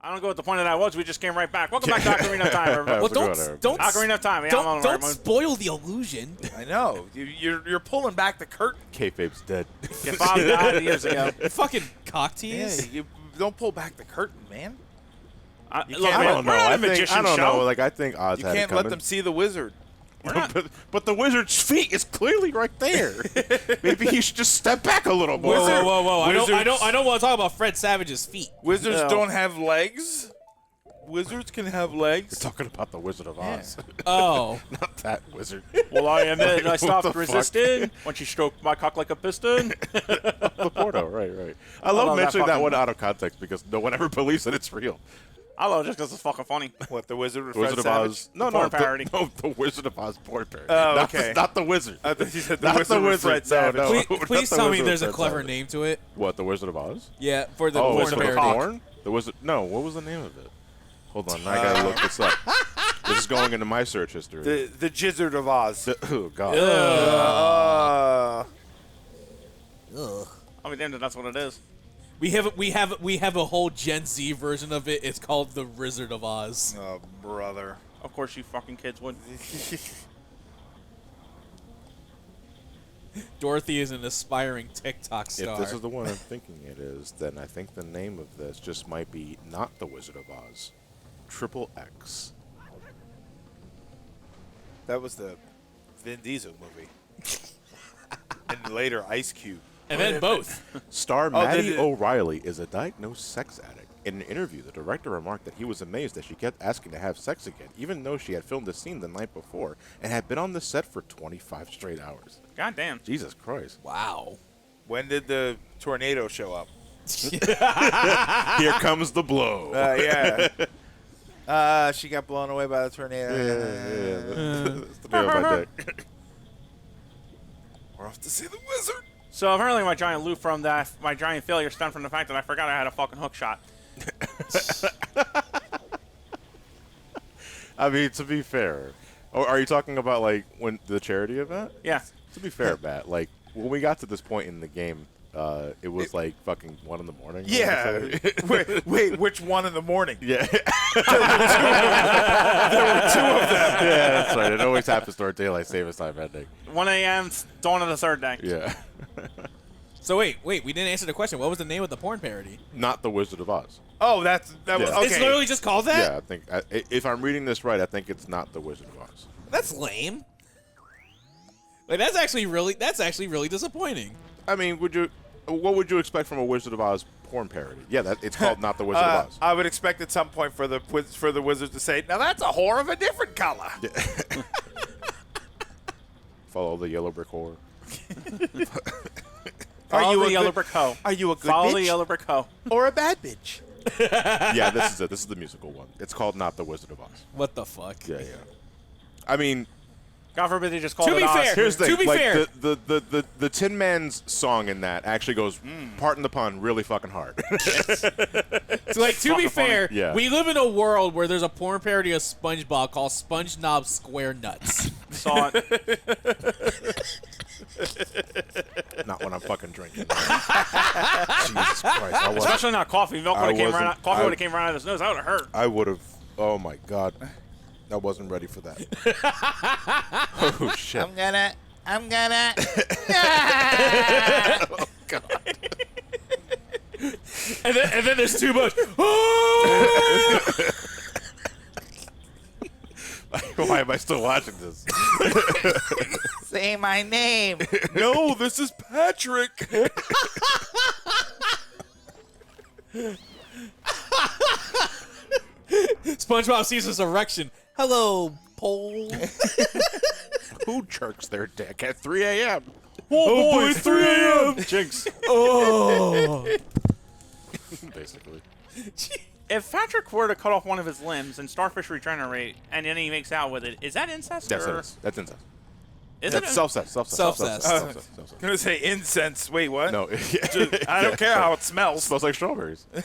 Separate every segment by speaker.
Speaker 1: I don't know what the point of that was. We just came right back. Welcome back to Ocarina of Time, everybody.
Speaker 2: Well, don't
Speaker 1: Ocarina of Time. Yeah,
Speaker 2: don't spoil the illusion.
Speaker 3: I know. You're pulling back the curtain.
Speaker 4: Kayfabe's dead.
Speaker 1: Your father died years ago.
Speaker 2: You fucking cock tease.
Speaker 3: Yeah, you don't pull back the curtain, man.
Speaker 1: Look,
Speaker 3: can't-
Speaker 1: man,
Speaker 4: I don't know.
Speaker 1: we're not a
Speaker 4: I
Speaker 1: magician
Speaker 4: don't
Speaker 1: show.
Speaker 4: know. Like I think Oz
Speaker 3: You
Speaker 4: had
Speaker 3: can't
Speaker 4: it
Speaker 3: let
Speaker 4: coming.
Speaker 3: them see the wizard.
Speaker 4: But the wizard's feet is clearly right there. Maybe he should just step back a little more.
Speaker 2: Whoa! I
Speaker 3: Wizards-
Speaker 2: don't want to talk about Fred Savage's feet.
Speaker 3: Wizards
Speaker 1: No.
Speaker 3: don't have legs. Wizards can have
Speaker 4: We're
Speaker 3: legs.
Speaker 4: talking about the Wizard of Oz,
Speaker 2: Oh,
Speaker 4: not that wizard.
Speaker 1: Well, I admit I
Speaker 4: What
Speaker 1: stopped
Speaker 4: the fuck?
Speaker 1: resisting when she stroked my cock like a piston.
Speaker 4: The Porto, right. I
Speaker 1: love
Speaker 4: love
Speaker 1: that
Speaker 4: mentioning that
Speaker 1: fucking-
Speaker 4: one out of context because no one ever believes that it's real.
Speaker 1: I love it just because it's fucking funny.
Speaker 3: What, the Wizard with
Speaker 4: The
Speaker 3: Fred
Speaker 4: Wizard of
Speaker 3: Savage?
Speaker 4: Oz. No,
Speaker 1: porn parody.
Speaker 4: the Wizard of Oz porn parody.
Speaker 3: Oh,
Speaker 4: Not
Speaker 3: okay.
Speaker 4: not the wizard.
Speaker 3: I thought you said the
Speaker 4: Not
Speaker 3: Wizard
Speaker 4: the
Speaker 3: with
Speaker 4: wizard.
Speaker 3: Fred Savage.
Speaker 4: No,
Speaker 2: please,
Speaker 4: not
Speaker 2: please
Speaker 4: the
Speaker 2: tell me
Speaker 4: Wizard
Speaker 2: there's a
Speaker 4: with Fred
Speaker 2: clever
Speaker 4: Savage.
Speaker 2: name to it.
Speaker 4: What, the Wizard of Oz?
Speaker 2: Yeah, for the
Speaker 4: Oh,
Speaker 2: porn
Speaker 4: Wizard of
Speaker 2: parody.
Speaker 4: Porn? The Wizard. No, what was the name of it? Hold on, I gotta look this up. This is going into my search history.
Speaker 3: The Jizzard of Oz.
Speaker 4: Oh God.
Speaker 2: Ugh.
Speaker 1: I'll be damned if that's what it is.
Speaker 2: We have a whole Gen Z version of it. It's called the Wizard of Oz.
Speaker 3: Oh, brother.
Speaker 1: Of course you fucking kids would.
Speaker 2: Dorothy is an aspiring TikTok star.
Speaker 4: If this is the one I'm thinking it is, then I think the name of this just might be not the Wizard of Oz. Triple X.
Speaker 3: That was the Vin Diesel movie. And later, Ice Cube.
Speaker 2: and then both.
Speaker 4: Star Maddie
Speaker 3: did it-
Speaker 4: O'Reilly is a diagnosed sex addict. In an interview, the director remarked that he was amazed that she kept asking to have sex again, even though she had filmed the scene the night before and had been on the set for 25 straight hours.
Speaker 1: God damn.
Speaker 4: Jesus Christ.
Speaker 2: Wow.
Speaker 3: When did the tornado show up?
Speaker 4: Here comes the blow.
Speaker 3: Yeah. She got blown away by the tornado.
Speaker 4: That's the name of my day.
Speaker 3: We're off to see the wizard.
Speaker 1: So apparently my giant loop from that, my giant failure stemmed from the fact that I forgot I had a fucking hook shot.
Speaker 4: I mean, to be fair, are you talking about like when the charity event?
Speaker 1: Yeah.
Speaker 4: To be fair, Matt, like when we got to this point in the game, it was like fucking 1 in the morning.
Speaker 3: Yeah. wait, which one in the morning?
Speaker 4: Yeah.
Speaker 3: There were two of them.
Speaker 4: Yeah, that's right. It always happens to our daylight savings time ending.
Speaker 1: 1 a.m. dawn of the third day.
Speaker 4: Yeah.
Speaker 2: So wait, we didn't answer the question. What was the name of the porn parody?
Speaker 4: Not the Wizard of Oz.
Speaker 3: Oh, that was
Speaker 4: Yeah.
Speaker 3: okay.
Speaker 2: It's literally just called that?
Speaker 4: Yeah, I think if I'm reading this right, I think it's not the Wizard of Oz.
Speaker 2: That's lame. Like that's actually really disappointing.
Speaker 4: I mean, what would you expect from a Wizard of Oz porn parody? Yeah, it's called Not the Wizard of Oz.
Speaker 3: I would expect at some point for the wizard to say, "Now that's a whore of a different color."
Speaker 4: Follow the yellow brick whore.
Speaker 1: Follow the yellow brick hoe.
Speaker 3: Are you a good
Speaker 1: Follow
Speaker 3: bitch
Speaker 1: the yellow brick hoe.
Speaker 3: or a bad bitch?
Speaker 4: Yeah, this is it. This is the musical one. It's called Not the Wizard of Oz.
Speaker 2: What the fuck?
Speaker 4: Yeah. I mean,
Speaker 1: God forbid they just called
Speaker 2: To
Speaker 1: it
Speaker 2: be
Speaker 1: Oz.
Speaker 2: fair,
Speaker 4: here's the
Speaker 2: To
Speaker 4: thing.
Speaker 2: be
Speaker 4: Like
Speaker 2: fair-
Speaker 4: the Tin Man's song in that actually goes, pardon the pun, really fucking hard.
Speaker 2: So, like, to be
Speaker 1: fucking funny.
Speaker 2: fair,
Speaker 4: Yeah.
Speaker 2: we live in a world where there's a porn parody of SpongeBob called SpongeBob Square Nuts.
Speaker 1: Saw it.
Speaker 4: Not when I'm fucking drinking. Jesus Christ. I was,
Speaker 1: Especially not coffee. Milk would have came right out. Coffee
Speaker 4: I-
Speaker 1: would have came right out of his nose. That would have hurt.
Speaker 4: I would have. Oh my God. I wasn't ready for that. Oh shit.
Speaker 3: I'm gonna.
Speaker 4: Oh God.
Speaker 2: and then there's too much.
Speaker 4: Why am I still watching this?
Speaker 3: Say my name. No, this is Patrick.
Speaker 2: SpongeBob sees his erection. Hello, pole.
Speaker 4: Who jerks their dick at 3 a.m.?
Speaker 1: Oh,
Speaker 2: boy, it's 3 a.m.
Speaker 1: Jinx.
Speaker 2: Oh.
Speaker 4: Basically.
Speaker 1: If Patrick were to cut off one of his limbs and starfish regenerate, and then he makes out with it, is that incest?
Speaker 4: That's
Speaker 1: or
Speaker 4: incest. That's incest.
Speaker 1: Is
Speaker 4: That's
Speaker 1: it?
Speaker 4: self-cess.
Speaker 2: Self-cess.
Speaker 3: I'm gonna say incense. Wait, what?
Speaker 4: No.
Speaker 3: I don't care how it smells.
Speaker 4: smells like strawberries.
Speaker 1: I'm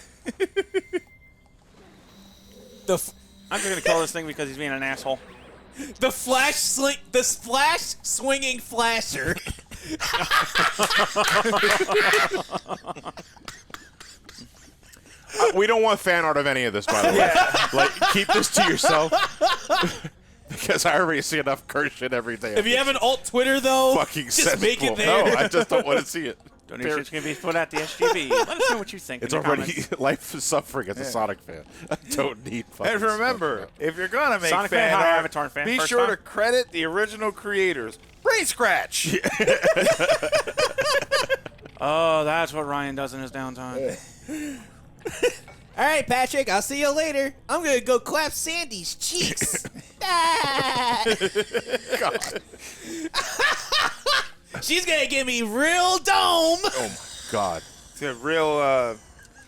Speaker 1: just gonna kill this thing because he's being an asshole.
Speaker 2: The splash swinging flasher.
Speaker 4: we don't want fan art of any of this, by the way. Like, keep this to yourself. Because I already see enough curse shit every day.
Speaker 2: If you have an alt Twitter though,
Speaker 4: fucking
Speaker 2: just make it
Speaker 4: cesspool.
Speaker 2: there.
Speaker 4: No, I just don't want to see it.
Speaker 1: Donations can be put at the SGB. Let us know what you think.
Speaker 4: It's
Speaker 1: in the
Speaker 4: already
Speaker 1: comments.
Speaker 4: life is suffering as a Sonic fan. I don't need fucking
Speaker 3: And remember,
Speaker 4: SpongeBob.
Speaker 3: if you're gonna make
Speaker 1: Sonic fan,
Speaker 3: fan
Speaker 1: hi,
Speaker 3: art,
Speaker 1: Avatar fan.
Speaker 3: be
Speaker 1: First
Speaker 3: sure
Speaker 1: time.
Speaker 3: to credit the original creators. Brain scratch.
Speaker 1: Oh, that's what Ryan does in his downtime.
Speaker 2: All right, Patrick, I'll see you later. I'm gonna go clap Sandy's cheeks.
Speaker 4: God.
Speaker 2: She's gonna give me real dome.
Speaker 4: Oh my God.
Speaker 3: It's a real,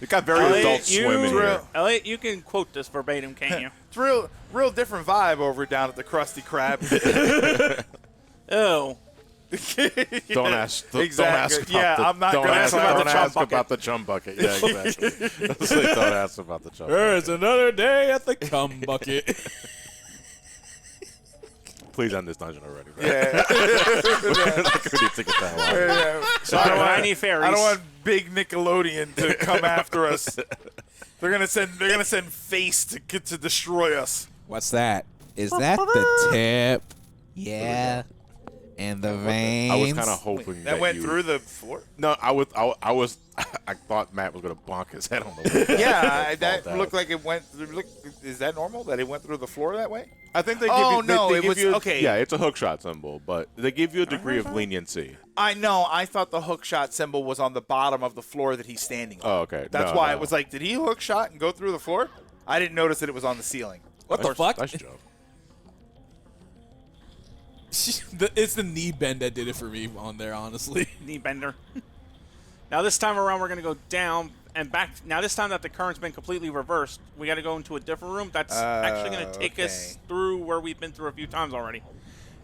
Speaker 4: It got very
Speaker 1: Elliot,
Speaker 4: adult swim in here.
Speaker 1: Elliot, you can quote this verbatim, can't you?
Speaker 3: it's real different vibe over down at the Krusty Krab.
Speaker 1: Oh.
Speaker 4: Don't ask. Don't
Speaker 3: Exactly.
Speaker 4: ask about
Speaker 3: Yeah,
Speaker 4: the,
Speaker 3: I'm not
Speaker 4: don't
Speaker 3: gonna
Speaker 4: ask,
Speaker 3: ask about
Speaker 4: don't
Speaker 3: the chum
Speaker 4: ask
Speaker 3: bucket.
Speaker 4: about the chum bucket. Yeah, exactly. It's like, don't ask about the chum bucket.
Speaker 2: There's another day at the cum bucket.
Speaker 4: Please end this dungeon already. Bro.
Speaker 3: Yeah.
Speaker 4: Like, we need to get the hell out of here.
Speaker 1: Tiny fairies.
Speaker 3: I don't want big Nickelodeon to come after us. They're gonna send Face to destroy us.
Speaker 2: What's that? Is that the tip? Yeah. And the veins.
Speaker 4: I was kind of hoping
Speaker 3: That went
Speaker 4: you,
Speaker 3: through the floor.
Speaker 4: No, I was. I thought Matt was gonna bonk his head on the wall.
Speaker 3: Yeah, that
Speaker 4: down.
Speaker 3: looked like it went. Look, is that normal that it went through the floor that way?
Speaker 4: I think they give
Speaker 3: Oh,
Speaker 4: you.
Speaker 3: no,
Speaker 4: they
Speaker 3: it
Speaker 4: give
Speaker 3: was-
Speaker 4: you,
Speaker 3: okay.
Speaker 4: Yeah, it's a hook shot symbol, but they give you a degree of leniency.
Speaker 3: I know. I thought the hook shot symbol was on the bottom of the floor that he's standing on.
Speaker 4: Oh, okay.
Speaker 3: That's
Speaker 4: No,
Speaker 3: why
Speaker 4: no.
Speaker 3: it was like, did he hook shot and go through the floor? I didn't notice that it was on the ceiling.
Speaker 2: What the fuck?
Speaker 4: Nice joke.
Speaker 2: It's the knee bend that did it for me on there, honestly.
Speaker 1: Knee bender. Now this time around, we're going to go down and back. Now this time that the current's been completely reversed, we got to go into a different room. That's actually going to take us
Speaker 3: okay.
Speaker 1: through where we've been through a few times already.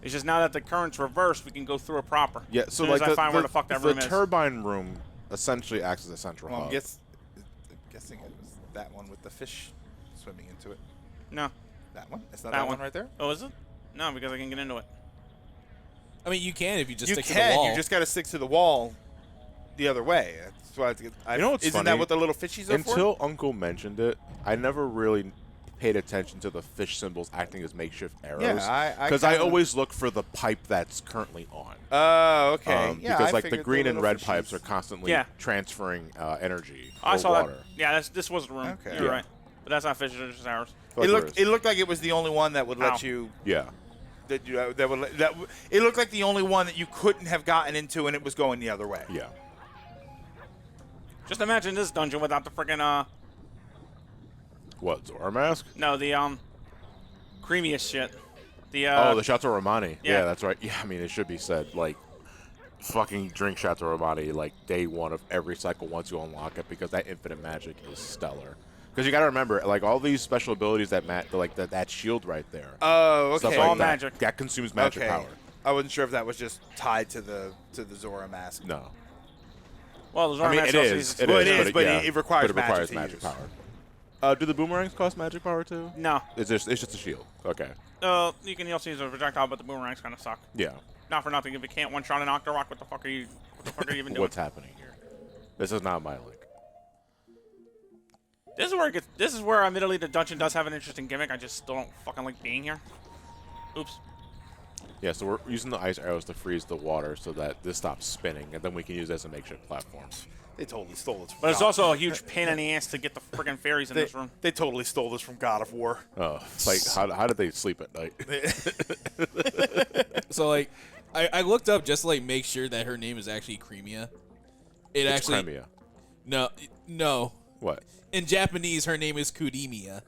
Speaker 1: It's just now that the current's reversed, we can go through it proper.
Speaker 4: Yeah.
Speaker 1: As
Speaker 4: So
Speaker 1: soon as
Speaker 4: like
Speaker 1: I find where the fuck that room
Speaker 4: the
Speaker 1: is.
Speaker 4: turbine room essentially acts as a central
Speaker 3: Well, I'm
Speaker 4: hub.
Speaker 3: guessing it was that one with the fish swimming into it.
Speaker 1: No.
Speaker 3: That one? It's not
Speaker 1: That
Speaker 3: that,
Speaker 1: one.
Speaker 3: one right there?
Speaker 1: Oh, is it? No, because I can get into it.
Speaker 2: I mean, you can if you just
Speaker 3: You
Speaker 2: stick to the
Speaker 3: can.
Speaker 2: wall.
Speaker 3: You just got to stick to the wall the other way. That's why
Speaker 4: You know what's
Speaker 3: isn't
Speaker 4: funny?
Speaker 3: that what the little fishies are
Speaker 4: Until
Speaker 3: for?
Speaker 4: Uncle mentioned it, I never really paid attention to the fish symbols acting as makeshift arrows.
Speaker 3: Yeah, I
Speaker 4: because I
Speaker 3: kinda-
Speaker 4: always look for the pipe that's currently on.
Speaker 3: Oh, okay. Yeah,
Speaker 4: because
Speaker 3: I
Speaker 4: like the
Speaker 3: figured
Speaker 4: green and
Speaker 3: little
Speaker 4: red
Speaker 3: fishies.
Speaker 4: pipes are constantly
Speaker 1: Yeah.
Speaker 4: transferring energy
Speaker 1: I
Speaker 4: or
Speaker 1: saw
Speaker 4: water.
Speaker 1: that. Yeah, this was the room.
Speaker 3: Okay.
Speaker 1: You're
Speaker 4: Yeah.
Speaker 1: right. But that's not fish, it's just ours.
Speaker 3: It looked like it was the only one that would
Speaker 1: Ow.
Speaker 3: let you
Speaker 4: Yeah.
Speaker 3: it looked like the only one that you couldn't have gotten into and it was going the other way.
Speaker 4: Yeah.
Speaker 1: Just imagine this dungeon without the freaking
Speaker 4: What, Zora mask?
Speaker 1: no, the creamiest shit. The
Speaker 4: Oh, the Chateau Romani.
Speaker 1: yeah.
Speaker 4: Yeah, that's right. Yeah, I mean, it should be said, like, fucking drink Chateau Romani, like, day one of every cycle once you unlock it, because that infinite magic is stellar. Because you got to remember, like, all these special abilities that that shield right there.
Speaker 3: Oh, okay.
Speaker 4: Stuff
Speaker 1: all
Speaker 4: like that,
Speaker 1: magic.
Speaker 4: That consumes magic
Speaker 3: okay.
Speaker 4: power.
Speaker 3: I wasn't sure if that was just tied to the Zora mask.
Speaker 4: No.
Speaker 1: well, the
Speaker 4: I mean,
Speaker 1: Zormax
Speaker 4: it
Speaker 1: also
Speaker 4: is.
Speaker 1: uses-
Speaker 4: It
Speaker 3: Well,
Speaker 4: is,
Speaker 3: it is, but
Speaker 4: yeah,
Speaker 3: it requires
Speaker 4: but it requires
Speaker 3: magic to use.
Speaker 4: power. Do the boomerangs cost magic power, too?
Speaker 1: No.
Speaker 4: It's just a shield. Okay.
Speaker 1: You can also use a projectile, but the boomerangs kind of suck.
Speaker 4: Yeah.
Speaker 1: Not for nothing. If you can't one-shot an Octorok, what the fuck are you even doing?
Speaker 4: What's happening here? This is not my link.
Speaker 1: This is where it gets. This is where admittedly the dungeon does have an interesting gimmick. I just still don't fucking like being here. Oops.
Speaker 4: Yeah, so we're using the ice arrows to freeze the water so that this stops spinning, and then we can use it as a makeshift platform.
Speaker 3: They totally stole it from
Speaker 1: But it's
Speaker 3: God.
Speaker 1: also a huge pain in the ass to get the friggin' fairies in
Speaker 3: they,
Speaker 1: this room.
Speaker 3: they totally stole this from God of War.
Speaker 4: Oh, it's like, how did they sleep at night?
Speaker 2: So like, I looked up just to like make sure that her name is actually Cremia.
Speaker 4: It's
Speaker 2: actually
Speaker 4: Crimea.
Speaker 2: no.
Speaker 4: What?
Speaker 2: In Japanese, her name is Kudemia.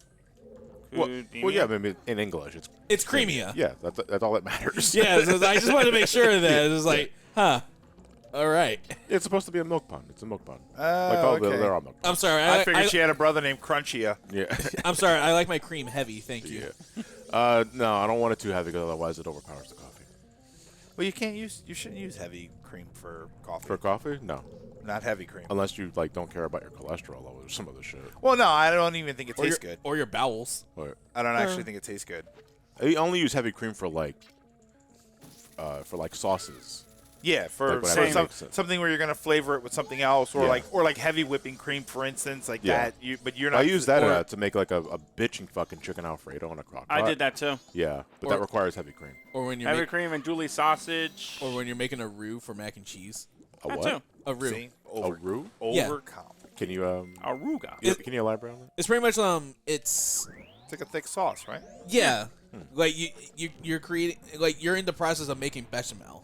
Speaker 4: Well, yeah, I mean, in English,
Speaker 2: It's Cremia.
Speaker 4: yeah, that's all that matters.
Speaker 2: Yeah, so I just wanted to make sure of that. It was like, huh. All right.
Speaker 4: It's supposed to be a milk pond. It's a milk pond.
Speaker 3: Oh, okay.
Speaker 4: They're all milk ponds.
Speaker 2: I'm sorry.
Speaker 3: I figured she had a brother named Crunchia.
Speaker 4: Yeah.
Speaker 2: I'm sorry. I like my cream heavy. Thank you.
Speaker 4: yeah. No, I don't want it too heavy because otherwise it overpowers the coffee.
Speaker 3: Well, you shouldn't use heavy cream for coffee.
Speaker 4: For coffee? No.
Speaker 3: Not heavy cream.
Speaker 4: Unless you like don't care about your cholesterol level or some other shit.
Speaker 3: Well, no, I don't even think it
Speaker 2: Or
Speaker 3: tastes
Speaker 2: your,
Speaker 3: good.
Speaker 2: or your bowels.
Speaker 4: But
Speaker 3: I don't actually think it tastes good.
Speaker 4: I only use heavy cream for like sauces.
Speaker 3: Yeah, for,
Speaker 4: Like, whatever
Speaker 1: Same.
Speaker 4: makes sense.
Speaker 3: something where you're gonna flavor it with something else, or
Speaker 4: Yeah.
Speaker 3: like heavy whipping cream, for instance, like
Speaker 4: Yeah.
Speaker 3: that. But you're not.
Speaker 4: I use that
Speaker 3: or-
Speaker 4: to make like a bitching fucking chicken Alfredo in a crock pot.
Speaker 1: I did that too.
Speaker 4: Yeah, but
Speaker 2: Or-
Speaker 4: that requires heavy cream.
Speaker 2: Or when you're
Speaker 1: Heavy cream and Julie sausage.
Speaker 2: or when you're making a roux for mac and cheese.
Speaker 4: A
Speaker 1: That
Speaker 4: what?
Speaker 1: too.
Speaker 2: A roux.
Speaker 3: See?
Speaker 4: A roux?
Speaker 2: Yeah.
Speaker 3: Overconfident.
Speaker 4: Can you
Speaker 1: Aruga.
Speaker 4: can you elaborate on that?
Speaker 2: It's pretty much it's
Speaker 3: It's like a thick sauce, right?
Speaker 2: yeah. Like you're creating like you're in the process of making bechamel.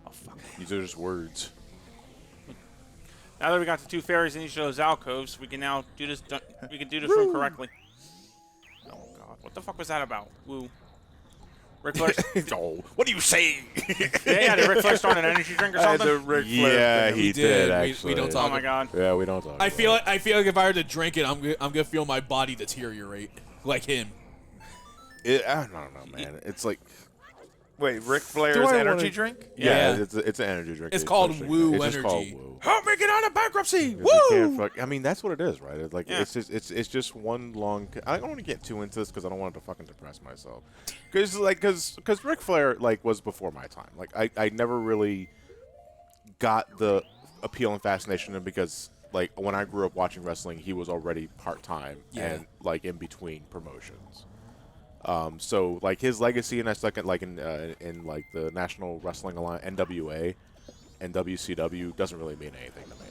Speaker 1: Oh fuck.
Speaker 4: These are just words.
Speaker 1: Now that we got the 2 fairies in each of those alcoves, we can now do this. We can do this room correctly. Oh god, what the fuck was that about? Woo. Ric Flair.
Speaker 4: Oh, what are you saying?
Speaker 1: Yeah, did Ric Flair start an energy drink or something?
Speaker 4: Yeah, he did
Speaker 2: We
Speaker 4: actually.
Speaker 2: don't
Speaker 1: Oh
Speaker 2: talk
Speaker 1: my god.
Speaker 4: Yeah, we don't talk.
Speaker 2: I
Speaker 4: about
Speaker 2: feel like if I were to drink it, I'm gonna feel my body deteriorate like him.
Speaker 4: it. I don't know, man. It's like
Speaker 3: Wait, Ric Flair's
Speaker 4: I
Speaker 3: energy
Speaker 4: wanna-
Speaker 3: drink?
Speaker 2: Yeah.
Speaker 4: it's an energy drink.
Speaker 2: It's called
Speaker 4: essentially.
Speaker 2: Woo
Speaker 4: It's just called
Speaker 2: Energy.
Speaker 4: Woo.
Speaker 1: Help me get out of bankruptcy!
Speaker 4: 'Cause you can't
Speaker 1: Woo!
Speaker 4: fuck- I mean, that's what it is, right? It's like
Speaker 1: Yeah.
Speaker 4: it's just one long. I don't want to get too into this because I don't want it to fucking depress myself. Because Ric Flair was before my time. Like I never really got the appeal and fascination in because when I grew up watching wrestling, he was already part time and in between promotions. So his legacy in that second in the National Wrestling Alliance NWA and WCW doesn't really mean anything to me.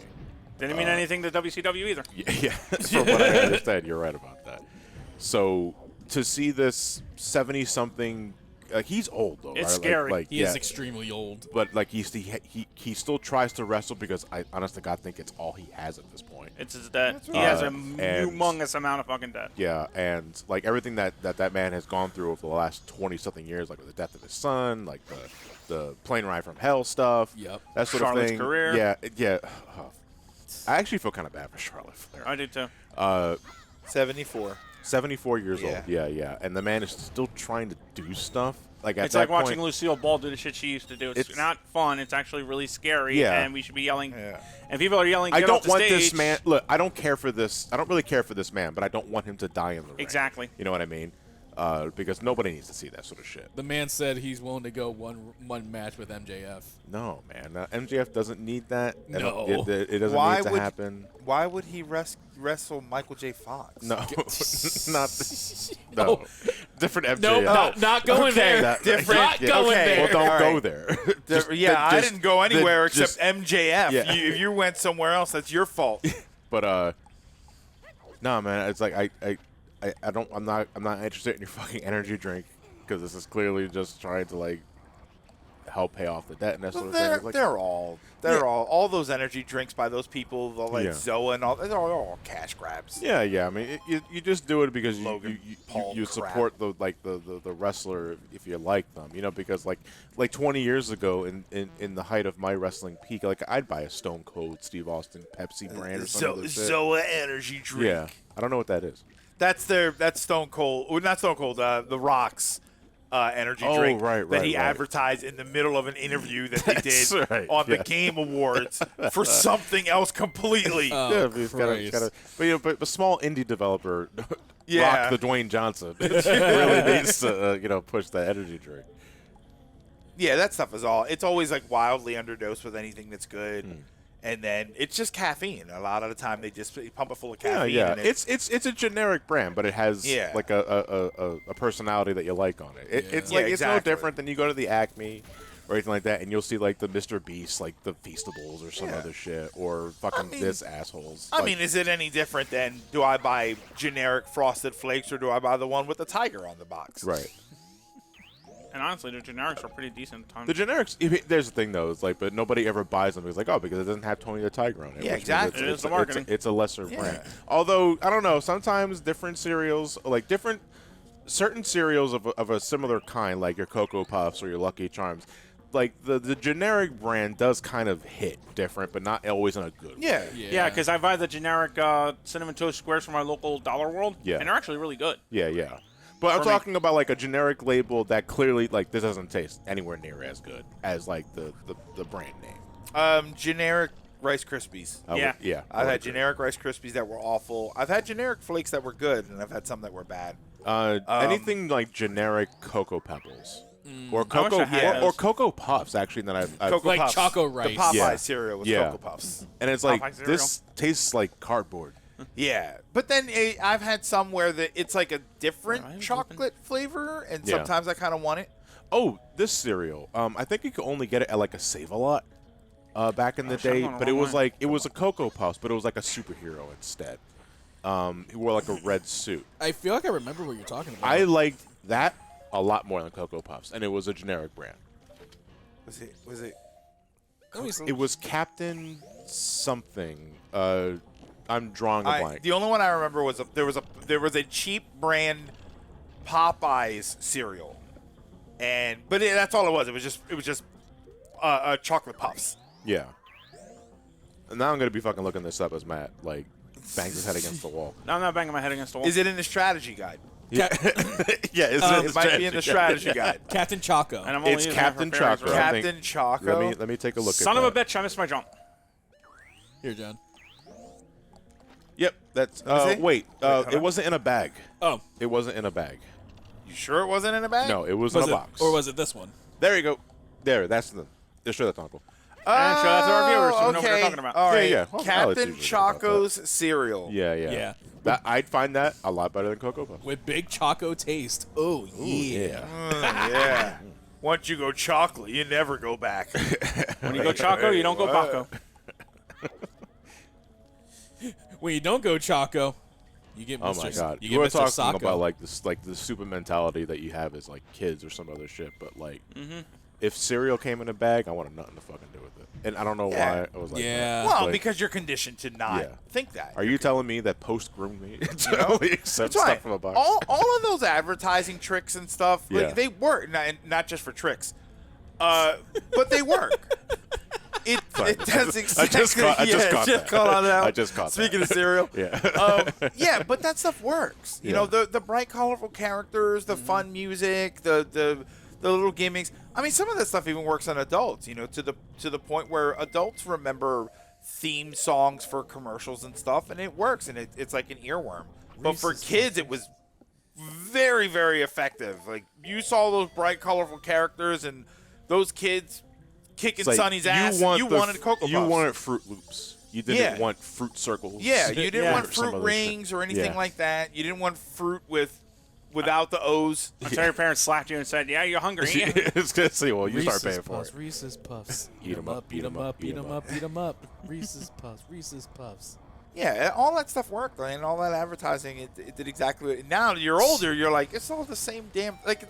Speaker 1: Didn't mean anything to WCW either.
Speaker 4: Yeah, from what I understand, you're right about that. So to see this 70-something, he's old though.
Speaker 1: It's
Speaker 4: right?
Speaker 1: scary.
Speaker 2: He is extremely old.
Speaker 4: But he still tries to wrestle because I honest to God think it's all he has at this point.
Speaker 1: It's his debt. He
Speaker 3: right.
Speaker 1: has a
Speaker 4: And-
Speaker 1: humongous amount of fucking debt.
Speaker 4: Yeah, and everything that man has gone through over the last 20-something years, like with the death of his son, like the plane ride from hell stuff,
Speaker 2: Yep.
Speaker 4: that sort
Speaker 1: Charlotte's
Speaker 4: of thing.
Speaker 1: career.
Speaker 4: Yeah. I actually feel kind of bad for Charlotte Flair.
Speaker 1: I do too.
Speaker 3: 74.
Speaker 4: 74 years
Speaker 3: Yeah.
Speaker 4: old. Yeah. And the man is still trying to do stuff. At
Speaker 1: It's
Speaker 4: that
Speaker 1: like watching
Speaker 4: point,
Speaker 1: Lucille Ball do the shit she used to do. It's not fun. It's actually really scary.
Speaker 4: Yeah.
Speaker 1: And we should be yelling.
Speaker 3: Yeah.
Speaker 1: And people are yelling.
Speaker 4: I
Speaker 1: Get
Speaker 4: don't
Speaker 1: off the
Speaker 4: want
Speaker 1: stage.
Speaker 4: this man. Look, I don't care for this. I don't really care for this man, but I don't want him to die in the ring.
Speaker 1: Exactly.
Speaker 4: You know what I mean? Because nobody needs to see that sort of shit.
Speaker 2: The man said he's willing to go one match with MJF.
Speaker 4: No, man. MJF doesn't need that.
Speaker 2: No.
Speaker 4: It doesn't
Speaker 3: Why
Speaker 4: need to
Speaker 3: would-
Speaker 4: happen.
Speaker 3: Why would he wrestle Michael J. Fox?
Speaker 4: No, no. Different MJF.
Speaker 2: Nope, not going
Speaker 3: Okay,
Speaker 2: there.
Speaker 3: that- different-
Speaker 2: Not
Speaker 3: yeah,
Speaker 2: going
Speaker 3: okay.
Speaker 2: there.
Speaker 4: Well, don't
Speaker 3: All
Speaker 4: go
Speaker 3: right.
Speaker 4: there.
Speaker 3: I didn't go anywhere
Speaker 4: just-
Speaker 3: except MJF.
Speaker 4: Yeah.
Speaker 3: If you went somewhere else, that's your fault.
Speaker 4: But no, man. It's like I'm not interested in your fucking energy drink because this is clearly just trying to help pay off the debt and that sort of thing. It's like,
Speaker 3: They're all those energy drinks by those people, like
Speaker 4: Yeah.
Speaker 3: Zoa and all. They're all cash grabs.
Speaker 4: Yeah. I mean, you just do it because
Speaker 3: Logan Paul
Speaker 4: you
Speaker 3: crap.
Speaker 4: support the wrestler if you like them, because like 20 years ago in the height of my wrestling peak, I'd buy a Stone Cold Steve Austin Pepsi brand or something.
Speaker 3: Zoa energy drink.
Speaker 4: Yeah, I don't know what that is.
Speaker 3: That's Stone Cold. Well, not Stone Cold. The Rock's energy
Speaker 4: Oh,
Speaker 3: drink
Speaker 4: right,
Speaker 3: that he
Speaker 4: right.
Speaker 3: advertised in the middle of an interview that they
Speaker 4: That's
Speaker 3: did
Speaker 4: right,
Speaker 3: on the
Speaker 4: yeah.
Speaker 3: Game Awards for something else completely.
Speaker 4: Yeah, but it's
Speaker 2: Christ.
Speaker 4: gotta, but a small indie developer,
Speaker 3: Yeah.
Speaker 4: Rock the Dwayne Johnson, really needs to push that energy drink.
Speaker 3: Yeah, that stuff is all. It's always wildly underdosed with anything that's good.
Speaker 4: Hmm.
Speaker 3: And then it's just caffeine. A lot of the time they just pump it full of caffeine.
Speaker 4: Yeah.
Speaker 3: And
Speaker 4: It's a generic brand, but it has
Speaker 3: Yeah.
Speaker 4: a personality that you like on it. It's
Speaker 3: Yeah,
Speaker 4: it's no
Speaker 3: exactly.
Speaker 4: different than you go to the Acme or anything like that, and you'll see the Mr. Beast, the Feastables or some
Speaker 3: Yeah.
Speaker 4: other shit, or fucking
Speaker 3: mean-
Speaker 4: this assholes.
Speaker 3: I mean, is it any different than do I buy generic Frosted Flakes or do I buy the one with the tiger on the box?
Speaker 4: right.
Speaker 1: And honestly, the generics are pretty decent at times.
Speaker 4: The generics. There's the thing though, it's but nobody ever buys them. It's because it doesn't have Tony the Tiger on it.
Speaker 3: Yeah,
Speaker 4: which means
Speaker 3: exactly.
Speaker 1: It is the marketing.
Speaker 4: It's a lesser
Speaker 3: Yeah.
Speaker 4: brand. Although I don't know, sometimes different cereals, certain cereals of a similar kind, like your Cocoa Puffs or your Lucky Charms, the generic brand does kind of hit different, but not always in a good way.
Speaker 3: Yeah.
Speaker 1: Yeah, because I buy the generic Cinnamon Toast Squares from our local Dollar World.
Speaker 4: Yeah.
Speaker 1: And they're actually really good.
Speaker 4: Yeah. But I'm
Speaker 1: For me-
Speaker 4: talking about a generic label that clearly this doesn't taste anywhere near as good as the brand name.
Speaker 3: Generic Rice Krispies.
Speaker 1: Yeah.
Speaker 3: I've had generic Rice Krispies that were awful. I've had generic flakes that were good, and I've had some that were bad.
Speaker 4: Anything like generic Cocoa Pebbles Or
Speaker 1: I wish
Speaker 4: Cocoa,
Speaker 1: I had those.
Speaker 4: or Cocoa Puffs, actually, that I've
Speaker 3: Cocoa
Speaker 2: Like
Speaker 3: Puffs.
Speaker 2: Choco
Speaker 3: The
Speaker 2: Rice.
Speaker 3: Popeye
Speaker 4: Yeah.
Speaker 3: cereal with
Speaker 4: Yeah.
Speaker 3: Cocoa Puffs.
Speaker 4: and it's like,
Speaker 1: Popeye cereal.
Speaker 4: this tastes like cardboard.
Speaker 3: Yeah, but then I've had some where it's like a different
Speaker 1: Yeah, I
Speaker 3: chocolate flavor, and
Speaker 4: Yeah.
Speaker 3: sometimes I kind of want it.
Speaker 4: Oh, this cereal. I think you could only get it at like a Save-A-Lot back in the
Speaker 1: shit, I'm
Speaker 4: day,
Speaker 1: going the
Speaker 4: but it
Speaker 1: wrong
Speaker 4: was
Speaker 1: way.
Speaker 4: like it was a Cocoa Puffs, but it was like a superhero instead. He wore like a red suit.
Speaker 2: I feel like I remember what you're talking about.
Speaker 4: I liked that a lot more than Cocoa Puffs, and it was a generic brand.
Speaker 3: Was it?
Speaker 4: It was Captain something. I'm drawing a blank.
Speaker 3: The only one I remember was there was a cheap brand Popeyes cereal, but that's all it was. It was just chocolate puffs.
Speaker 4: Yeah. And now I'm gonna be fucking looking this up as Matt like bangs his head against the wall.
Speaker 1: No, I'm not banging my head against the wall.
Speaker 3: Is it in the strategy guide?
Speaker 4: Yeah,
Speaker 3: It might be in the strategy guide.
Speaker 2: Captain Choco.
Speaker 1: And I'm only
Speaker 4: It's
Speaker 1: using it
Speaker 4: Captain
Speaker 1: for fairies,
Speaker 4: Choco.
Speaker 1: right?
Speaker 4: I think-
Speaker 3: Captain Choco.
Speaker 4: Let me take a look
Speaker 1: Son
Speaker 4: at
Speaker 1: of
Speaker 4: that.
Speaker 1: a bitch! I missed my jump.
Speaker 2: Here, John.
Speaker 4: Yep, that's
Speaker 3: it?
Speaker 4: wait,
Speaker 3: hold
Speaker 4: it
Speaker 3: on.
Speaker 4: wasn't in a bag.
Speaker 2: Oh,
Speaker 4: It wasn't in a bag.
Speaker 3: You sure it wasn't in a bag?
Speaker 4: No, it was,
Speaker 2: was
Speaker 4: in
Speaker 2: it,
Speaker 4: a box.
Speaker 2: or was it this one?
Speaker 4: There you go. There, that's the. Just show that to Uncle.
Speaker 1: And show that to our viewers so we know what
Speaker 3: okay.
Speaker 1: they're talking about.
Speaker 3: All right.
Speaker 4: Yeah. Well, Alex
Speaker 3: Captain
Speaker 4: usually talks about
Speaker 3: Choco's cereal.
Speaker 4: Yeah, yeah.
Speaker 2: Yeah.
Speaker 4: That I'd find that a lot better than Cocoa Puffs.
Speaker 2: With big Choco taste. Oh, yeah.
Speaker 3: Yeah. Once you go chocolate, you never go back.
Speaker 1: When you go Choco, you don't go Baco.
Speaker 2: When you don't go Choco, you get Mr.
Speaker 4: Oh my God!
Speaker 2: You
Speaker 4: You were
Speaker 2: get Mr.
Speaker 4: talking
Speaker 2: Sacco.
Speaker 4: about like this, like the stupid mentality that you have as like kids or some other shit. But like, if cereal came in a bag, I wanted nothing to fucking do with it. And I don't know
Speaker 3: Yeah.
Speaker 4: why I was like,
Speaker 2: Yeah.
Speaker 4: that.
Speaker 3: Well,
Speaker 4: Like,
Speaker 3: because you're conditioned to not
Speaker 4: Yeah.
Speaker 3: think that.
Speaker 4: are you telling me that post-groom me to only accept
Speaker 3: That's right.
Speaker 4: stuff from a box?
Speaker 3: All of those advertising tricks and stuff,
Speaker 4: Yeah.
Speaker 3: like, they work. Not just for tricks, but they work. It does exactly.
Speaker 4: I just caught that.
Speaker 3: caught on that.
Speaker 4: I just caught that.
Speaker 3: Speaking of cereal,
Speaker 4: Yeah.
Speaker 3: yeah, but that stuff works. You know, the bright, colorful characters, the fun music, the little gimmicks. I mean, some of that stuff even works on adults. You know, to the point where adults remember theme songs for commercials and stuff, and it works, and it's like an earworm. But for kids, it was very, very effective. Like, you saw those bright, colorful characters and those kids kicking
Speaker 4: It's like,
Speaker 3: Sonny's ass. And you wanted Cocoa Puffs.
Speaker 4: You wanted Fruit Loops. You didn't
Speaker 3: Yeah.
Speaker 4: want fruit circles.
Speaker 3: Yeah, you didn't want
Speaker 4: or some
Speaker 3: fruit
Speaker 4: other shit.
Speaker 3: rings or anything
Speaker 4: Yeah.
Speaker 3: like that. You didn't want fruit without the O's.
Speaker 1: Until your parents slapped you and said, "Yeah, you're hungry."
Speaker 4: It's gonna say, well, you start paying for
Speaker 2: Puffs,
Speaker 4: it.
Speaker 2: Reese's Puffs.
Speaker 4: Eat 'em up,
Speaker 2: eat 'em up, eat 'em up, eat 'em up. Reese's Puffs, Reese's Puffs.
Speaker 3: Yeah, all that stuff worked, and all that advertising, it did exactly what. Now you're older, you're like, it's all the same damn. Like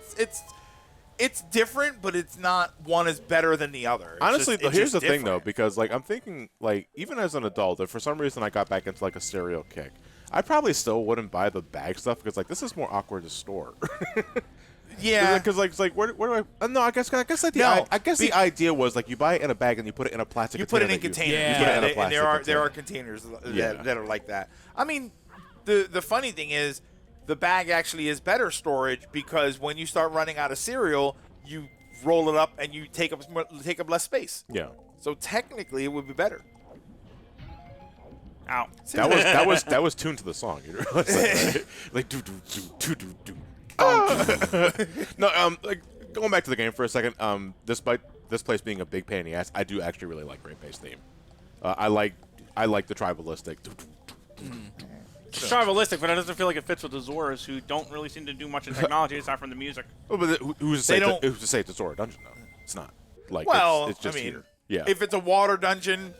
Speaker 3: it's different, but it's not one is better than the other. It's
Speaker 4: Honestly,
Speaker 3: just- it's
Speaker 4: here's the
Speaker 3: just
Speaker 4: thing though,
Speaker 3: different.
Speaker 4: because like I'm thinking, like even as an adult, if for some reason I got back into like a cereal kick, I probably still wouldn't buy the bag stuff because like this is more awkward to store.
Speaker 3: Yeah,
Speaker 4: Because like it's like where do I? No, I guess like
Speaker 3: No,
Speaker 4: the idea was like you buy it in a bag and you put it in a plastic.
Speaker 3: you put it in
Speaker 4: container that
Speaker 3: containers.
Speaker 2: Yeah.
Speaker 4: You put it in a
Speaker 3: and
Speaker 4: plastic
Speaker 3: there
Speaker 4: container.
Speaker 3: are containers
Speaker 4: Yeah.
Speaker 3: that are like that. I mean, the funny thing is, the bag actually is better storage because when you start running out of cereal, you roll it up and you take up less space.
Speaker 4: Yeah.
Speaker 3: So technically, it would be better.
Speaker 1: Ow.
Speaker 4: That was tuned to the song. You realize that, right? Like do do do do do do. No, like going back to the game for a second. Despite this place being a big pain in the ass, I do actually really like Great Bay's theme. I like the tribalistic.
Speaker 1: It's tribalistic, but it doesn't feel like it fits with the Zoras, who don't really seem to do much in technology aside from the music.
Speaker 4: Oh, but who's to say who's to say it's a Zora dungeon though? It's not. Like
Speaker 3: Well,
Speaker 4: it's just
Speaker 3: I mean,
Speaker 4: here. Yeah.
Speaker 3: if it's a water dungeon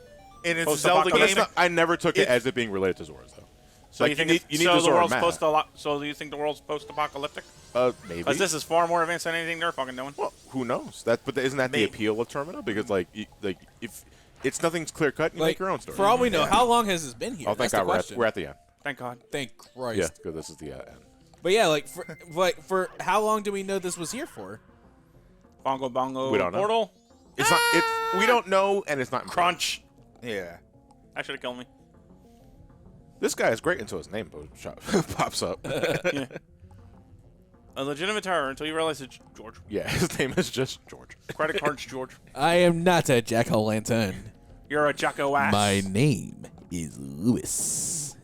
Speaker 3: and it's a Zelda
Speaker 1: Post-apocalyptic.
Speaker 3: game,
Speaker 4: It's not, I never took it
Speaker 3: It-
Speaker 4: as it being related to Zoras though.
Speaker 1: So
Speaker 4: Like,
Speaker 1: you think
Speaker 4: you need
Speaker 1: so
Speaker 4: the
Speaker 1: the
Speaker 4: Zora
Speaker 1: world's
Speaker 4: math.
Speaker 1: So do you think the world's post-apocalyptic?
Speaker 4: Maybe.
Speaker 1: Because this is far more advanced than anything they're fucking doing.
Speaker 4: Well, who knows? But isn't that
Speaker 3: Maybe.
Speaker 4: the appeal of Terminal? Because like if it's nothing's clear cut, you
Speaker 2: Like,
Speaker 4: make your own story.
Speaker 2: for all we know, how long has this been here?
Speaker 4: Oh, thank
Speaker 2: That's the
Speaker 4: God
Speaker 2: question.
Speaker 4: we're at the end.
Speaker 1: Thank God.
Speaker 2: Thank Christ.
Speaker 4: Yeah, because this is the end.
Speaker 2: But yeah, like for how long do we know this was here for?
Speaker 1: Bongo Bongo
Speaker 4: We don't know.
Speaker 1: Portal.
Speaker 4: It's not. We don't know, and it's not
Speaker 1: Crunch.
Speaker 3: yeah.
Speaker 1: That should have killed me.
Speaker 4: This guy is great until his name pops up.
Speaker 1: Yeah. A legitimate terror until you realize it's George.
Speaker 4: Yeah, his name is just George.
Speaker 1: Credit cards, George.
Speaker 2: I am not a jack-o'-lantern.
Speaker 1: You're a jacko ass.
Speaker 2: My name is Lewis.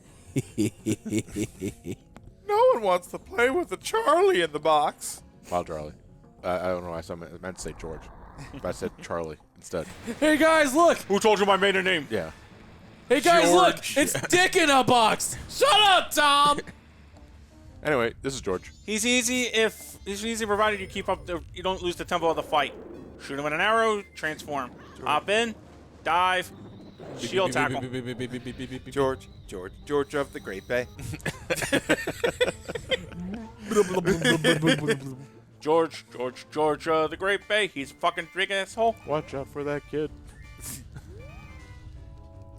Speaker 3: No one wants to play with the Charlie in the box.
Speaker 4: Wild Charlie. I don't know. I meant to say George, but I said Charlie instead.
Speaker 2: Hey guys, look!
Speaker 1: Who told you my maiden name?
Speaker 4: Yeah.
Speaker 2: Hey guys, look!
Speaker 1: George.
Speaker 2: It's Dick in a box! Shut up, Tom!
Speaker 4: Anyway, this is George.
Speaker 1: He's easy provided you keep up you don't lose the tempo of the fight. Shoot him with an arrow, transform. Hop in, dive, shield tackle.
Speaker 3: George of the Great Bay.
Speaker 1: George, the Great Bay. He's a fucking big asshole.
Speaker 4: Watch out for that kid.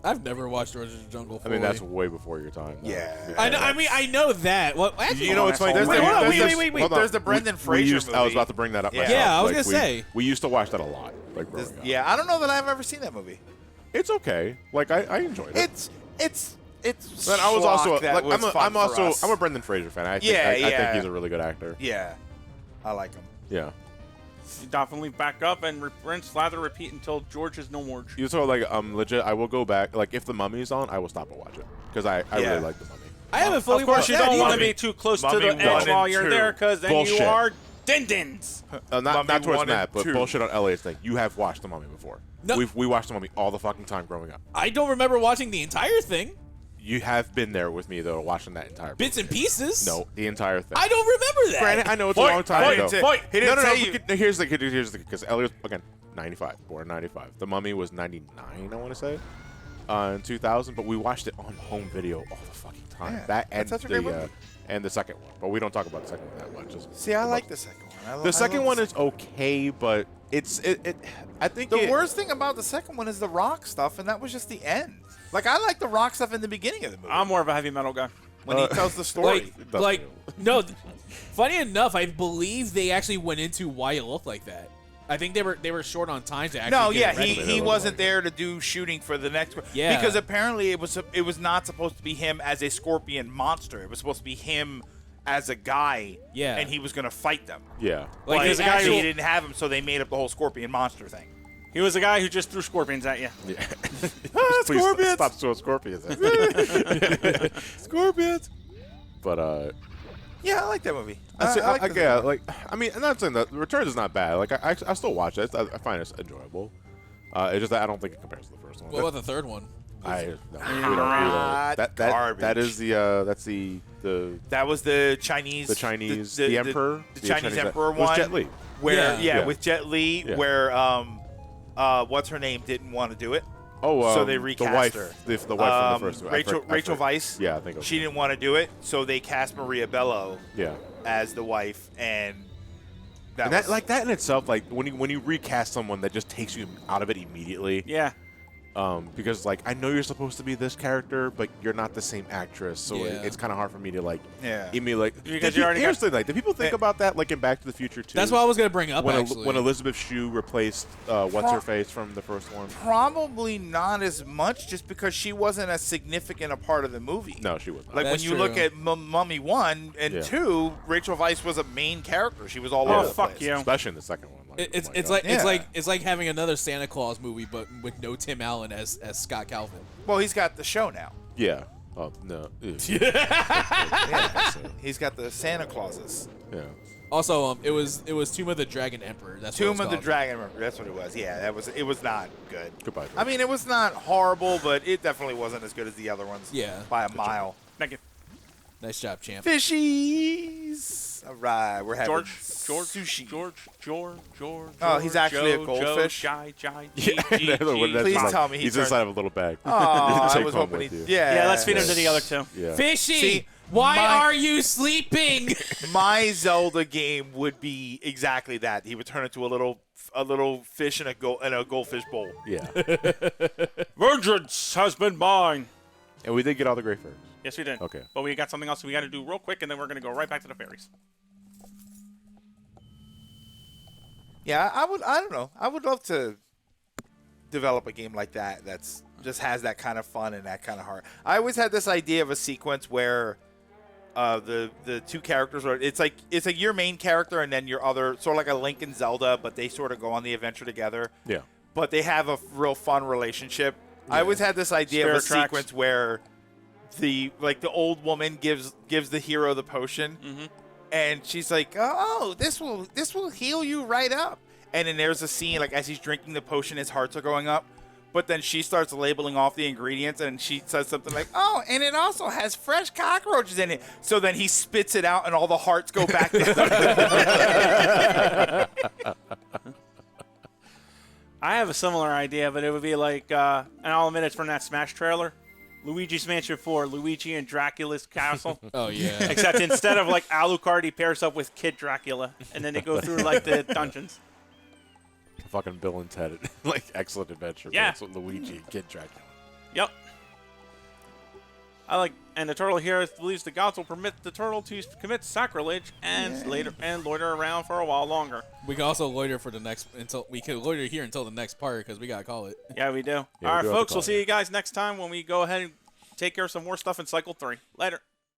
Speaker 2: I've never watched George of the Jungle
Speaker 4: I
Speaker 2: fully.
Speaker 4: mean, that's way before your time. Though.
Speaker 3: Yeah.
Speaker 2: I know that. Well, actually,
Speaker 4: You know what's funny?
Speaker 3: There's
Speaker 1: Wait,
Speaker 3: the-
Speaker 1: hold on,
Speaker 3: there's
Speaker 1: wait,
Speaker 3: the- There's the Brendan Fraser movie.
Speaker 4: I was about to bring that up
Speaker 3: Yeah.
Speaker 4: myself.
Speaker 2: Yeah, I was
Speaker 4: Like,
Speaker 2: gonna say.
Speaker 4: We used to watch that a lot. Like growing up.
Speaker 3: Yeah, I don't know that I've ever seen that movie.
Speaker 4: It's okay. Like I enjoyed it.
Speaker 3: It's.
Speaker 4: But I was also
Speaker 3: schlock that
Speaker 4: like
Speaker 3: was fun for us.
Speaker 4: I'm a Brendan Fraser fan. I think
Speaker 3: Yeah,
Speaker 4: I think
Speaker 3: yeah.
Speaker 4: he's a really good actor.
Speaker 3: Yeah, I like him.
Speaker 4: Yeah.
Speaker 1: You definitely back up and rinse, slather, repeat until George is no more.
Speaker 4: You saw like legit. I will go back. Like if the Mummy's on, I will stop and watch it because I
Speaker 3: Yeah.
Speaker 4: really like the Mummy.
Speaker 2: I haven't fully
Speaker 1: Of course,
Speaker 2: watched
Speaker 1: you
Speaker 2: that
Speaker 1: don't want to
Speaker 2: either.
Speaker 1: be too close to
Speaker 3: Mummy
Speaker 1: the
Speaker 3: 1
Speaker 1: edge
Speaker 3: and
Speaker 1: while you're
Speaker 3: 2.
Speaker 1: there, because then
Speaker 4: Bullshit.
Speaker 1: you are din-dins.
Speaker 4: Not
Speaker 3: Mummy
Speaker 4: towards
Speaker 3: 1
Speaker 4: Matt,
Speaker 3: and
Speaker 4: but
Speaker 3: 2.
Speaker 4: bullshit on LA's thing. You have watched the Mummy before.
Speaker 2: No.
Speaker 4: We watched the Mummy all the fucking time growing up.
Speaker 2: I don't remember watching the entire thing.
Speaker 4: You have been there with me though, watching that entire.
Speaker 2: Bits and pieces.
Speaker 4: No, the entire thing.
Speaker 2: I don't remember that.
Speaker 4: Granted, I know it's
Speaker 1: Fight,
Speaker 4: a long time
Speaker 1: fight,
Speaker 4: ago.
Speaker 1: fight.
Speaker 3: He didn't
Speaker 4: no.
Speaker 3: tell you.
Speaker 4: Here's the because Elliot was again 95, born 95. The Mummy was 99, I want to say, in 2000. But we watched it on home video all the fucking time.
Speaker 3: Yeah,
Speaker 4: that and
Speaker 3: that's such a great movie.
Speaker 4: and the second one, but we don't talk about the second one that much.
Speaker 3: See, I like the second one.
Speaker 4: The second one is okay, but I think
Speaker 3: The worst thing about the second one is the rock stuff, and that was just the end. Like, I like the rock stuff in the beginning of the movie
Speaker 1: I'm more of a heavy metal guy.
Speaker 3: when he tells the story.
Speaker 2: Like, no. Funny enough, I believe they actually went into why it looked like that. I think they were short on time to actually.
Speaker 3: No,
Speaker 2: get
Speaker 3: yeah,
Speaker 2: it ready.
Speaker 3: he wasn't there to do shooting for the next one.
Speaker 2: Yeah.
Speaker 3: Because apparently it was not supposed to be him as a scorpion monster. It was supposed to be him as a guy.
Speaker 2: Yeah.
Speaker 3: And he was going to fight them.
Speaker 4: Yeah.
Speaker 2: Like,
Speaker 3: Like,
Speaker 2: his
Speaker 3: the guy
Speaker 2: actual-
Speaker 3: he didn't have him, so they made up the whole scorpion monster thing.
Speaker 1: He was a guy who just threw scorpions at you.
Speaker 4: Yeah.
Speaker 3: Scorpions!
Speaker 4: Please stop throwing scorpions.
Speaker 3: Scorpions.
Speaker 4: But
Speaker 3: Yeah, I like that movie.
Speaker 4: I mean, I'm not saying that Returns is not bad. Like I still watch it. I find it enjoyable. It's just that I don't think it compares to the first one.
Speaker 2: What about the third one?
Speaker 4: No, we don't.
Speaker 3: Hot
Speaker 4: That
Speaker 3: garbage.
Speaker 4: is that's the
Speaker 3: That was the Chinese.
Speaker 4: the Emperor,
Speaker 3: The Chinese Emperor
Speaker 4: was
Speaker 3: one.
Speaker 4: Jet Li.
Speaker 3: Where,
Speaker 2: Yeah.
Speaker 3: with Jet Li,
Speaker 4: Yeah.
Speaker 3: where, what's her name didn't want to do it.
Speaker 4: Oh,
Speaker 3: So they recast
Speaker 4: the wife,
Speaker 3: her.
Speaker 4: The wife from the first one.
Speaker 3: Rachel Weisz.
Speaker 4: Yeah, I think it was
Speaker 3: She didn't want to do it, so they cast Maria Bello
Speaker 4: Yeah.
Speaker 3: as the wife, and
Speaker 4: And that, like that in itself, like when you recast someone, that just takes you out of it immediately.
Speaker 1: Yeah.
Speaker 4: Because like I know you're supposed to be this character, but you're not the same actress, so
Speaker 2: Yeah.
Speaker 4: it's kind of hard for me to like.
Speaker 3: Yeah.
Speaker 4: Immediately,
Speaker 1: Because you already
Speaker 4: here's
Speaker 1: got-
Speaker 4: the thing, like, do people think about that, like in Back to the Future too?
Speaker 2: That's what I was gonna bring up.
Speaker 4: when
Speaker 2: actually,
Speaker 4: when Elizabeth Shue replaced what's her face from the first one.
Speaker 3: probably not as much, just because she wasn't as significant a part of the movie.
Speaker 4: No, she was not.
Speaker 3: Like
Speaker 2: That's
Speaker 3: when you look
Speaker 2: true.
Speaker 3: at Mummy 1 and
Speaker 4: Yeah.
Speaker 3: 2, Rachel Weisz was a main character. She was all
Speaker 1: Oh,
Speaker 3: over the
Speaker 1: fuck
Speaker 3: place.
Speaker 1: you.
Speaker 4: Especially in the second one. Like,
Speaker 2: it's
Speaker 4: oh my
Speaker 2: it's
Speaker 4: God.
Speaker 2: like it's
Speaker 3: Yeah.
Speaker 2: like it's like having another Santa Claus movie, but with no Tim Allen as Scott Calvin.
Speaker 3: Well, he's got the show now.
Speaker 4: Yeah. Oh no. Ew.
Speaker 3: Yeah. He's got the Santa Clauses.
Speaker 4: Yeah.
Speaker 2: Also, it was Tomb of the Dragon Emperor. That's what it
Speaker 3: Tomb
Speaker 2: was
Speaker 3: of the
Speaker 2: called.
Speaker 3: Dragon. That's what it was. Yeah, it was not good.
Speaker 4: Goodbye.
Speaker 3: I mean, it was not horrible, but it definitely wasn't as good as the other ones.
Speaker 2: Yeah.
Speaker 3: By a mile.
Speaker 1: Thank you.
Speaker 2: Nice job, champ.
Speaker 3: Fishies. All right, we're having sushi.
Speaker 1: George.
Speaker 3: Oh, he's actually a
Speaker 1: Joe,
Speaker 3: goldfish?
Speaker 1: Jai, Jai,
Speaker 4: Yeah,
Speaker 1: G,
Speaker 4: another one,
Speaker 1: G.
Speaker 4: that's
Speaker 3: Please
Speaker 4: like-
Speaker 3: tell me he
Speaker 4: he's
Speaker 3: turned-
Speaker 4: inside of a little bag.
Speaker 3: Oh, I
Speaker 4: Take
Speaker 3: was
Speaker 4: home
Speaker 3: hoping
Speaker 4: with
Speaker 3: he.
Speaker 4: you.
Speaker 3: Yeah.
Speaker 1: Yeah, let's feed him to the other two.
Speaker 4: Yeah.
Speaker 2: Fishy,
Speaker 3: See,
Speaker 2: why
Speaker 3: my-
Speaker 2: are you sleeping?
Speaker 3: My Zelda game would be exactly that. He would turn into a little fish in a goldfish bowl.
Speaker 4: Yeah.
Speaker 1: Vengeance has been mine.
Speaker 4: And we did get all the great fairies.
Speaker 1: Yes, we did.
Speaker 4: Okay.
Speaker 1: But we got something else we got to do real quick, and then we're going to go right back to the fairies.
Speaker 3: Yeah, I don't know. I would love to develop a game like that that's just has that kind of fun and that kind of heart. I always had this idea of a sequence where the two characters are it's like your main character and then your other, sort of like a Link and Zelda, but they sort of go on the adventure together.
Speaker 4: Yeah.
Speaker 3: But they have a real fun relationship. I always had this idea of a
Speaker 1: Spirit tracks.
Speaker 3: sequence where the old woman gives the hero the potion, And she's like, "Oh, this will heal you right up." And then there's a scene like as he's drinking the potion, his hearts are going up. But then she starts labeling off the ingredients, and she says something like, "Oh, and it also has fresh cockroaches in it." So then he spits it out, and all the hearts go back down.
Speaker 1: I have a similar idea, but it would be like, and I'll admit it's from that Smash trailer, Luigi's Mansion 4, Luigi and Dracula's castle.
Speaker 2: Oh yeah.
Speaker 1: Except instead of like Alucard, he pairs up with Kid Dracula, and then they go through like the dungeons.
Speaker 4: Fucking Bill and Ted, like Excellent Adventure.
Speaker 1: Yeah.
Speaker 4: With Luigi and Kid Dracula.
Speaker 1: Yep. And the turtle here believes the gods will permit the turtle to commit sacrilege and loiter around for a while longer.
Speaker 2: We can also loiter for the next until the next part because we gotta call it.
Speaker 1: Yeah, we do.
Speaker 4: Yeah,
Speaker 1: All right,
Speaker 4: we do have to
Speaker 1: folks.
Speaker 4: call
Speaker 1: We'll
Speaker 4: it.
Speaker 1: see you guys next time when we go ahead and take care of some more stuff in Cycle 3. Later.